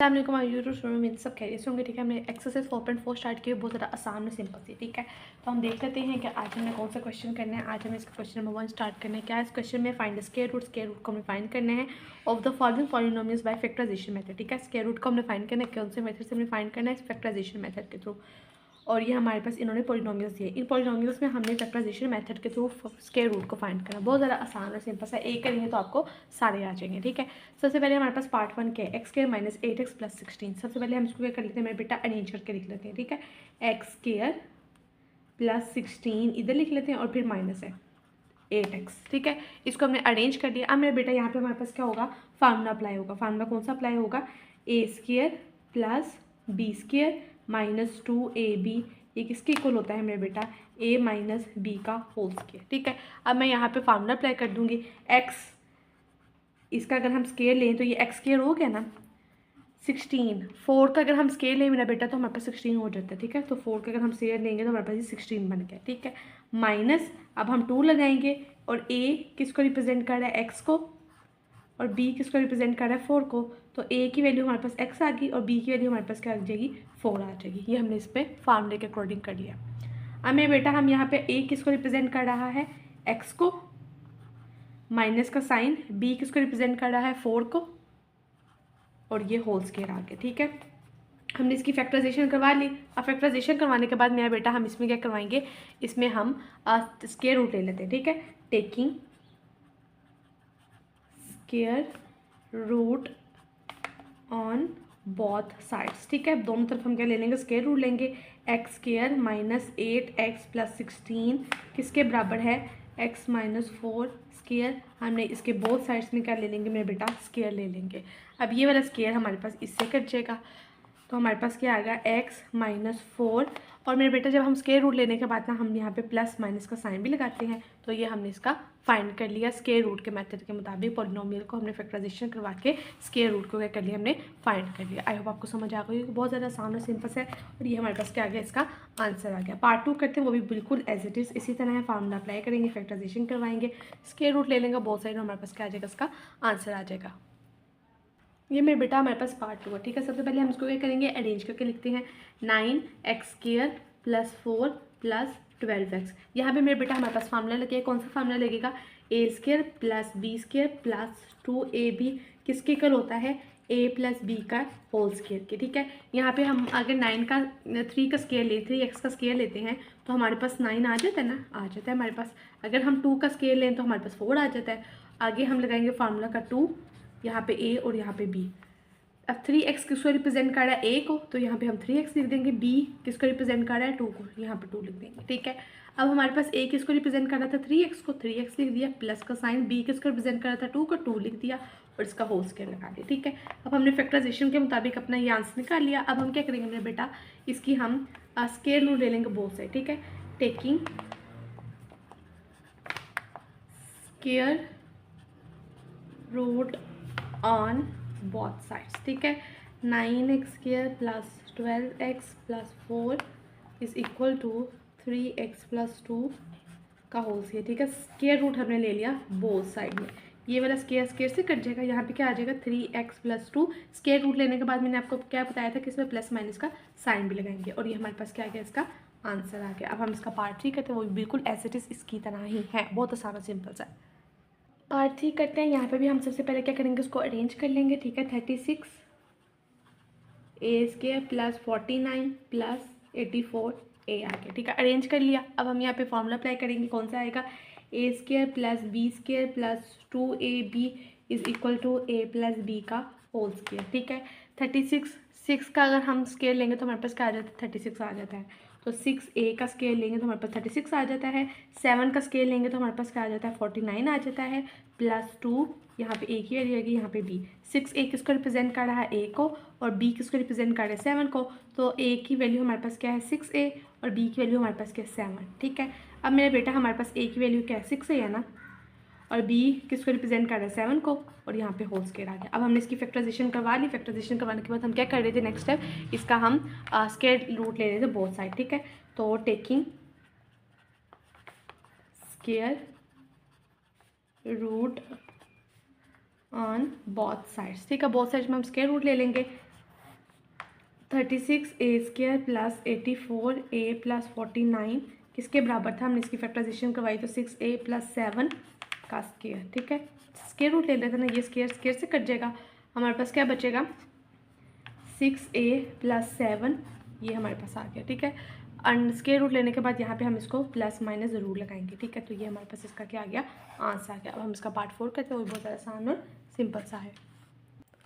में सब कह रहे होंगे। ठीक है, हमने एक्सरसाइज 4.4 स्टार्ट किया, बहुत ज़्यादा आसान और सिंपल थी। ठीक है, तो हम देख लेते हैं कि आज हमने कौन सा क्वेश्चन करना है। आज हमें इसका क्वेश्चन नंबर 1 स्टार्ट करना है। क्या है इस क्वेश्चन में? फाइंड द स्क्वायर रूट को हमें फाइंड करना है of the following polynomials by factorisation method. ठीक है, स्क्वायर रूट को हमने फाइंड करना है, कौन से मेथड से हमने फाइंड करना है? फैक्टराइजेशन मेथड के थ्रू। और ये हमारे पास इन्होंने पॉलिनोमियल्स दिए, इन पॉलिनोमियल्स में हमने फैक्टराइजेशन मेथड के थ्रू स्क्वायर रूट को फाइंड करना। बहुत ज़्यादा आसान और सिंपल सा, एक करेंगे तो आपको सारे आ जाएंगे। ठीक है, सबसे पहले हमारे पास पार्ट 1 क्या है? X square minus 8x plus 16। सबसे पहले हम इसको क्या कर लेते हैं मेरे बेटा? अरेंज करके लिख लेते हैं। ठीक है, एक्स स्क्वायर प्लस 16 इधर लिख लेते हैं और फिर माइनस है 8x। ठीक है, इसको हमने अरेंज कर दिया। अब मेरे बेटा यहाँ पे हमारे पास क्या होगा? फार्मूला अप्लाई होगा। फार्मूला कौन सा अप्लाई होगा? A square plus B square minus 2ab, ये किसके इक्वल होता है मेरे बेटा? a माइनस बी का होल स्क्वायर। ठीक है, अब मैं यहाँ पे फार्मूला अप्लाई कर दूंगी। x, इसका अगर हम स्क्वायर लें तो ये x स्क्वायर हो गया ना। 16, 4 का अगर हम स्केयर लें मेरा बेटा तो हमारे पास 16 हो जाता है। ठीक है, तो 4 का अगर हम स्केयर लेंगे तो हमारे पास ये 16 बन गया। ठीक है, माइनस अब हम 2 लगाएंगे और a किसको रिप्रेजेंट कर रहा है? x को, और b किसको रिप्रेजेंट कर रहा है? 4 को। तो a की वैल्यू हमारे पास x आ गई और b की वैल्यू हमारे पास क्या आ जाएगी? 4 आ जाएगी। ये हमने इस पर फार्मूले के अकॉर्डिंग कर लिया। अब मेरे बेटा हम यहाँ पे a किसको रिप्रेजेंट कर रहा है? x को, माइनस का साइन, b किसको रिप्रेजेंट कर रहा है? 4 को, और ये होल स्क्वायर आ गया। ठीक है, हमने इसकी फैक्टराइजेशन करवा ली। अब फैक्टराइजेशन करवाने के बाद मेरा बेटा हम इसमें क्या करवाएंगे? इसमें हम स्क्वायर रूट ले लेते हैं। ठीक है, taking square root on both sides. ठीक है, दोनों तरफ हम क्या ले लेंगे? स्क्वायर रूट लेंगे। X square minus 8x plus 16 किसके बराबर है? x minus 4 square. हमने इसके बोथ साइड्स में क्या ले लेंगे मेरे बेटा? स्क्वायर ले लेंगे। अब ये वाला स्क्वायर हमारे पास इससे कट जाएगा, तो हमारे पास क्या आएगा? x minus 4। और मेरे बेटा जब हम स्क्वायर रूट लेने के बाद ना हम यहाँ पे प्लस माइनस का साइन भी लगाते हैं, तो ये हमने इसका फाइंड कर लिया स्क्वायर रूट के मेथड के मुताबिक। पॉलिनोमियल को हमने फैक्टराइजेशन करवा के स्क्वायर रूट को क्या कर लिया? हमने फाइंड कर लिया। आई होप आपको समझ आ गई। बहुत ज़्यादा आसान और सिंपल है, और ये हमारे पास क्या आ गया? इसका आंसर आ गया। पार्ट 2 करते हैं, वो भी बिल्कुल एज इट इज़ इसी तरह है। फार्मूला अप्लाई करेंगे, फैक्टराइजेशन करवाएंगे, स्क्वायर रूट ले लेंगे बहुत साइड, हमारे पास क्या आ जाएगा? इसका आंसर आ जाएगा। ये मेरे बेटा हमारे पास पार्ट 2 है। ठीक है, सबसे पहले हम इसको क्या करेंगे? अरेंज करके लिखते हैं। 9x square plus 4 plus 12x। यहाँ पे मेरे बेटा हमारे पास फार्मूला लगेगा। कौन सा फार्मूला लगेगा? A square plus B square plus 2ab किसके इक्वल होता है? a प्लस बी का होल स्क्वायर के। ठीक है, यहाँ पे हम अगर 3 का स्क्वायर ले 3x का स्क्वायर लेते हैं तो हमारे पास 9 आ जाता है ना, आ जाता है हमारे पास। अगर हम 2 का स्क्वायर लें तो हमारे पास 4 आ जाता है। आगे हम लगाएंगे फार्मूला का 2, यहाँ पे a और यहाँ पे b। अब 3x किसको रिप्रेजेंट कर रहा है? a को, तो यहाँ पे हम 3x लिख देंगे। b किसको रिप्रेजेंट कर रहा है? 2 को, यहाँ पे 2 लिख देंगे। ठीक है, अब हमारे पास a किसको रिप्रेजेंट कर रहा था? 3x को, 3x लिख दिया, प्लस का साइन। b किसको रिप्रेजेंट कर रहा था? 2 को, 2 लिख दिया और इसका होल स्क्वायर लगा दिया। ठीक है, अब हमने फैक्टराइजेशन के मुताबिक अपना ये आंसर निकाल लिया। अब हम क्या करेंगे मेरे बेटा? इसकी हम स्क्वायर रूट ले लेंगे बोथ साइड। ठीक है, taking square root on both sides. ठीक है, 9x square plus 12x plus 4 is equal to 3x plus 2 का होल स्क्वायर। ठीक है, स्क्वायर रूट हमने ले लिया बोथ साइड में। ये वाला स्क्वायर स्क्वायर से कट जाएगा, यहाँ पे क्या आ जाएगा? 3x plus 2। स्क्वायर रूट लेने के बाद मैंने आपको क्या बताया था कि इसमें प्लस माइनस का साइन भी लगाएंगे, और ये हमारे पास क्या आ गया? इसका आंसर आ गया। अब हम इसका पार्ट 3 करते हैं, वो भी बिल्कुल एज इट इज़ इसकी तरह ही है, बहुत आसान और सिंपल सा। पार्ट 3 करते हैं। यहाँ पे भी हम सबसे पहले क्या करेंगे? उसको अरेंज कर लेंगे। ठीक है, 36 ए स्क्वायर प्लस 49 प्लस 84 ए आ गया। ठीक है, अरेंज कर लिया। अब हम यहाँ पे फॉर्मूला अप्लाई करेंगे। कौन सा आएगा? A square plus B square plus 2ab is equal to A plus B का होल स्क्वायर। ठीक है, 36 का अगर हम स्क्वायर लेंगे तो हमारे पास क्या आ जाता है? 36 आ जाता है। तो 6a का स्केयर लेंगे तो हमारे पास 36 आ जाता है। 7 का स्केयर लेंगे तो हमारे पास क्या आ जाता है? 49 आ जाता है, प्लस 2 यहाँ पे a की वैल्यू आएगी, यहाँ पे b। 6a किसको रिप्रेजेंट कर रहा है? a को, और b किसको रिप्रेजेंट कर रहा है? 7 को। तो a की वैल्यू हमारे पास क्या है? 6a, और b की वैल्यू हमारे पास क्या है? 7। ठीक है, अब मेरा बेटा हमारे पास a की वैल्यू क्या है? 6 है ना, और b किसको रिप्रेजेंट कर रहा है? 7 को, और यहाँ पे होल स्क्वायर आ गया। अब हमने इसकी फैक्टराइजेशन करवा ली। फैक्टराइजेशन करवाने के बाद हम क्या कर रहे थे? नेक्स्ट स्टेप, इसका हम स्क्वायर रूट ले रहे थे बोथ साइड। ठीक है, तो taking square root on both sides. ठीक है, बोथ साइड्स में हम स्क्वायर रूट ले लेंगे। 36 ए स्क्र प्लस 84 ए प्लस 49 किसके बराबर था, हमने इसकी फैक्टराइजेशन करवाई तो 6a प्लस 7 का स्क्वायर। ठीक है, स्क्वायर रूट ले लेते हैं ना, ये स्क्वायर स्क्वायर से कट जाएगा, हमारे पास क्या बचेगा 6a प्लस 7, ये हमारे पास आ गया। ठीक है, एंड स्क्वायर रूट लेने के बाद यहाँ पे हम इसको प्लस माइनस ज़रूर लगाएंगे। ठीक है, तो ये हमारे पास इसका क्या आ गया, आंसर आ गया। अब हम इसका पार्ट 4 करते हैं, वो बहुत ज़्यादा आसान और सिंपल सा है।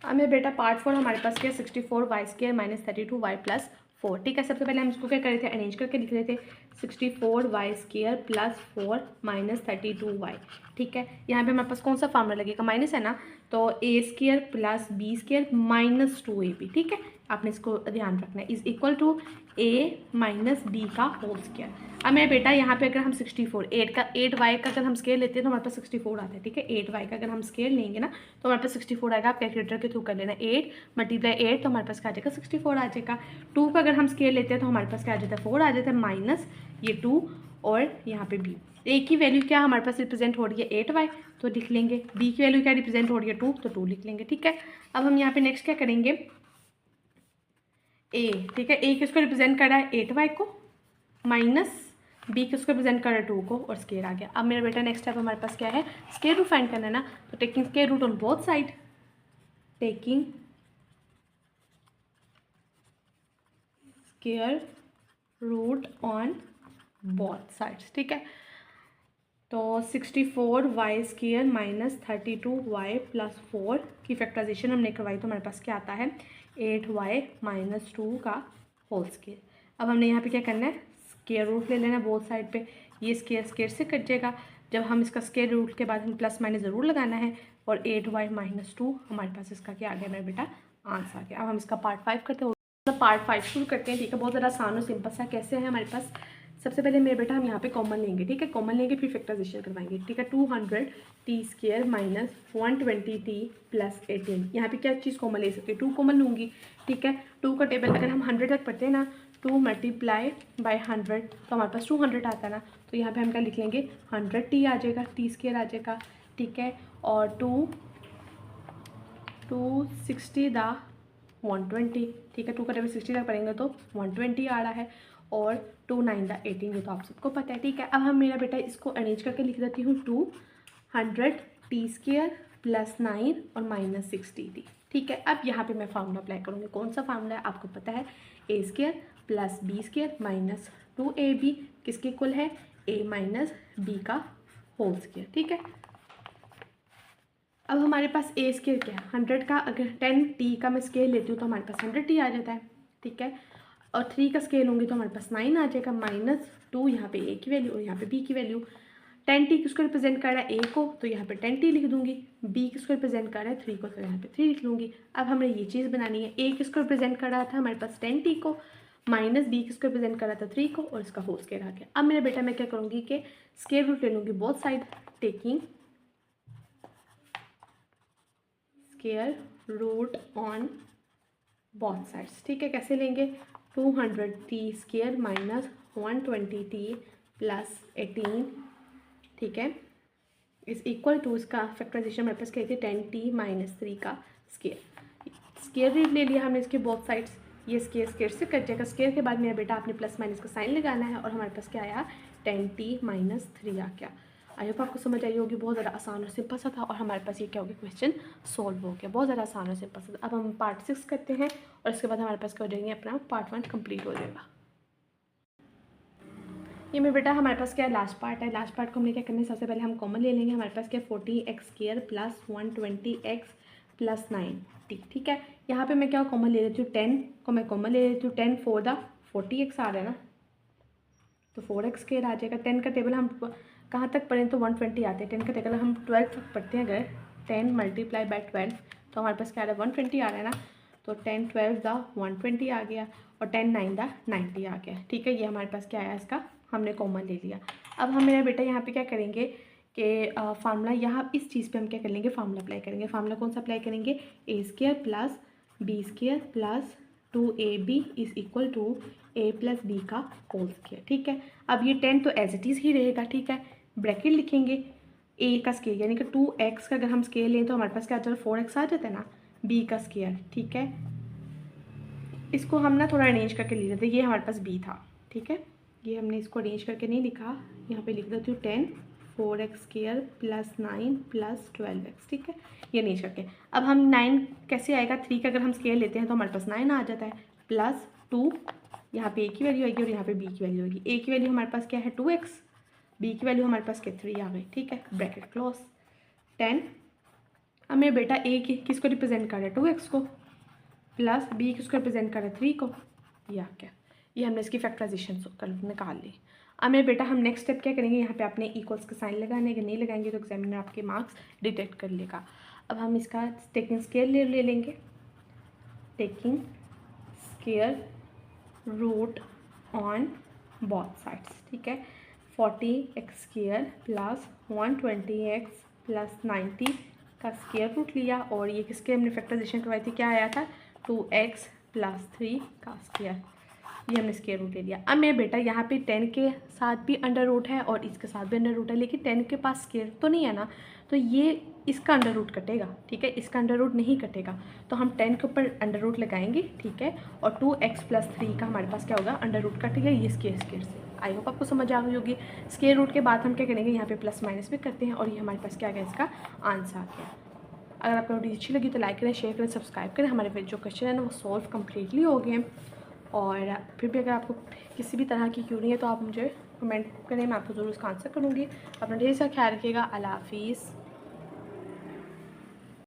अब मेरे बेटा पार्ट 4 हमारे पास क्या 64 Y square minus 32 Y plus 4। ठीक है, सबसे पहले हम इसको क्या कर रहे थे, अरेंज करके लिख रहे थे 64 Y square plus 4 minus 32 Y. ठीक है, यहाँ पे हमारे पास कौन सा फार्मूला लगेगा, माइनस है ना, तो A square plus B square minus 2ab। ठीक है, आपने इसको ध्यान रखना है, is equal to A minus B का होल स्क्वायर। अब मेरे बेटा यहाँ पे अगर हम 64 8 वाई का अगर हम स्केयर लेते हैं तो हमारे पास 64 आता है। ठीक है, 8 वाई का अगर हम स्केयर लेंगे ना तो हमारे पास 64 आएगा। आप कैलकुलेटर के थ्रू कर लेना, 8 मल्टीप्लाई 8 तो हमारे पास क्या आ जाएगा 64 आ जाएगा। 2 का अगर हम स्केयर लेते हैं तो हमारे पास क्या आ जाता है 4 आ जाता है, माइनस ये 2 और यहाँ पे बी। ए की वैल्यू क्या हमारे पास रिप्रेजेंट हो रही है 8 वाई, तो लिख लेंगे। बी की वैल्यू क्या रिप्रेजेंट हो रही है 2, तो 2 लिख लेंगे। ठीक है, अब हम यहाँ पे नेक्स्ट क्या करेंगे, ए। ठीक है, ए किसको रिप्रेजेंट कर रहा है 8 वाई को, माइनस बी किसको रिप्रेजेंट कर रहा है 2 को, और स्केयर आ गया। अब मेरा बेटा नेक्स्ट स्टेप हमारे पास क्या है, स्केयर रूट फाइंड करना है ना, तो taking square root on both side, taking square root on both sides. ठीक है, तो 64 Y square minus 32 Y plus 4 की फैक्टराइजेशन हमने करवाई तो हमारे पास क्या आता है 8 वाई माइनस 2 का होल स्क्वायर। अब हमने यहाँ पे क्या करना है, स्क्वायर रूट ले लेना है बोथ साइड पे, ये स्क्वायर स्क्वायर से कट जाएगा। जब हम इसका स्क्वायर रूट के बाद हम प्लस माइनस ज़रूर लगाना है, और 8 वाई माइनस 2 हमारे पास इसका क्या आ गया मेरा बेटा, आंसर आ गया। अब हम इसका पार्ट 5 करते हैं, पार्ट 5 शुरू करते हैं। ठीक है, बहुत ज़्यादा आसान और सिंपल सा कैसे है हमारे पास। सबसे पहले मेरे बेटा हम यहाँ पे कॉमन लेंगे। ठीक है, कॉमन लेंगे फिर फैक्टराइजेशन करवाएंगे। ठीक है, 200 T square minus 120 T plus 18, यहाँ पे क्या चीज़ कॉमन ले सकते हैं, 2 कॉमन लूँगी। ठीक है, 2 का टेबल अगर हम 100 तक पढ़ते हैं ना, 2 मल्टीप्लाई बाई 100 तो हमारे पास 200 आता है ना, तो यहाँ पे हम क्या लिख लेंगे 100 टी आ जाएगा, टी स्क्वायर आ जाएगा। ठीक है, और 260 दा 120। ठीक है, 2 का टेबल 60 तक पढ़ेंगे तो 120 आ रहा है, और 2 9 दा 18, ये तो आप सबको पता है। ठीक है, अब हम मेरा बेटा इसको अरेंज करके लिख देती हूँ 200 टी स्क्वायर प्लस 9 और माइनस 60 टी। ठीक है, अब यहाँ पे मैं फार्मूला अप्लाई करूँगी, कौन सा फार्मूला है आपको पता है, A square plus B square minus 2ab किसके इक्वल है, ए माइनस बी का होल स्क्वायर। ठीक है, अब हमारे पास ए स्केयर क्या है 100 का, अगर 10 टी का मैं स्केल लेती हूँ तो हमारे पास 100 टी आ जाता है। ठीक है, और 3 का स्केल लूँगी तो हमारे पास 9 आ जाएगा, माइनस 2 यहाँ पे ए की वैल्यू और यहाँ पे बी की वैल्यू। 10 टी किसको रिप्रेजेंट कर रहा है ए को, तो यहाँ पे 10 टी लिख दूंगी। बी किसको रिप्रेजेंट कर रहा है 3 को, तो यहाँ पे 3 लिख लूँगी। अब हमें ये चीज़ बनानी है, ए किसको रिप्रेजेंट कर रहा था हमारे पास 10 टी को, माइनस बी किसको रिप्रेजेंट कर रहा था 3 को, और इसका होल स्केयर आ गया। अब मेरा बेटा मैं क्या करूँगी कि स्केयर रूट ले लूँगी both side, taking square root on both sides. ठीक है, कैसे लेंगे 200 T square minus 120 T plus 18। ठीक है, इज इक्वल टू, इसका फैक्टराइजेशन मेरे पास क्या थी 10 टी माइनस 3 का स्क्वायर। स्क्वायर रूट ले लिया हमने इसके बोथ साइड्स, ये स्क्वायर स्क्वायर से कट जाएगा। स्क्वायर के बाद मेरा बेटा आपने प्लस माइनस का साइन लगाना है, और हमारे पास क्या आया 10 टी माइनस 3 आ गया। आई होप आपको समझ आई होगी, बहुत ज़्यादा आसान और सिंपल सा था, और हमारे पास ये क्या हो गया क्वेश्चन सॉल्व हो गया, बहुत ज़्यादा आसान और सिंपल सा। अब हम पार्ट 6 करते हैं, और इसके बाद हमारे पास क्या हो जाएंगे, अपना पार्ट 1 कंप्लीट हो जाएगा। ये मेरे बेटा हमारे पास क्या है लास्ट पार्ट है। लास्ट पार्ट को हमने क्या करना है, सबसे पहले हम कॉमन ले लेंगे। हमारे पास क्या 40x square plus 120x plus 90। ठीक है, यहाँ पे मैं क्या कॉमन ले लेती हूँ 10 को मैं कॉमन ले लेती हूँ। 10 4 दा 40x आ रहा है ना, तो 4x स्क्वायर आ जाएगा। 10 का टेबल हम कहाँ तक पढ़ें तो 120 आते हैं। 10 का टेबल हम 12 तक पढ़ते हैं। अगर 10 मल्टीप्लाई बाय 12 तो हमारे पास क्या आ रहा है 120 आ रहा है ना, तो 10 12 दा 120 आ गया, और 10 9 दा 90 आ गया। ठीक है, ये हमारे पास क्या आया, इसका हमने कॉमन ले लिया। अब हम मेरा बेटा यहाँ पे क्या करेंगे कि फार्मूला यहाँ इस चीज़ पे हम क्या कर लेंगे, फार्मूला अप्लाई करेंगे। फार्मूला कौन सा अप्लाई करेंगे, A square plus B square plus 2ab is equal to a plus B का होल स्क्वायर। ठीक है, अब ये 10 तो एज इट इज़ ही रहेगा। ठीक है, ब्रैकेट लिखेंगे, a का स्क्वायर यानी कि 2x का अगर हम स्क्वायर लें तो हमारे पास क्या आ जाता है 4x आ जाता है ना, b का स्क्वायर। ठीक है, इसको हम ना थोड़ा अरेंज करके लिख लेते हैं। ये हमारे पास b था, ठीक है, ये हमने इसको अरेंज करके नहीं लिखा, यहाँ पे लिख देती हूँ 10 4x² प्लस 9 प्लस 12x, ठीक है, ये अरेंज करके। अब हम 9 कैसे आएगा, 3 का अगर हम स्केयर लेते हैं तो हमारे पास 9 आ जाता है, प्लस 2, यहाँ पे a की वैल्यू आएगी और यहाँ पे b की वैल्यू आएगी। a की वैल्यू हमारे पास क्या है 2x, b की वैल्यू हमारे पास क्या 3 आ गई, ठीक है, ब्रैकेट क्लोज। 10, अब मेरा बेटा a किसको रिप्रेजेंट कर रहा है 2x को, प्लस b किसको रिप्रेजेंट कर रहा है 3 को, या क्या, ये हमने इसकी फैक्टराइजेशन कर निकाल ली। अब मेरे बेटा हम नेक्स्ट स्टेप क्या करेंगे, यहाँ पे आपने इक्वल्स के साइन लगाने, अगर नहीं लगाएंगे तो एग्जामिनर आपके मार्क्स डिटेक्ट कर लेगा। अब हम इसका टेकिंग स्केयर ले लेंगे, taking square root on both sides, ठीक है, 40x² प्लस 120x प्लस 90 का स्केयर रूट लिया, और ये किसके हमने फैक्टराइजेशन करवाई थी, क्या आया था 2x प्लस 3 का स्केयर, ये हमने स्केयर रूट ले लिया। अब मेरा बेटा यहाँ पे 10 के साथ भी अंडर रूट है और इसके साथ भी अंडर रूट है, लेकिन 10 के पास स्केयर तो नहीं है ना, तो ये इसका अंडर रूट कटेगा, ठीक है, इसका अंडर रूट नहीं कटेगा, तो हम 10 के ऊपर अंडर रूट लगाएंगे, ठीक है, और 2x प्लस 3 का हमारे पास क्या होगा अंडर रूट कटेगा, ये स्केयर से। आई होप आपको समझ आ गई होगी। स्केयर रूट के बाद हम क्या करेंगे, यहाँ पे प्लस माइनस भी करते हैं, और ये हमारे पास क्या आ गया, इसका आंसर आ गया। अगर आपको वीडियो अच्छी लगी तो लाइक करें, शेयर करें, सब्सक्राइब करें। हमारे जो क्वेश्चन है ना वो सॉल्व कम्प्लीटली हो गए हैं, और फिर भी अगर आपको किसी भी तरह की क्यूरी है तो आप मुझे कमेंट करें, मैं आपको ज़रूर उसका आंसर करूँगी। अपना ढेर सारा ख्याल रखिएगा। अल्लाह हाफिज़।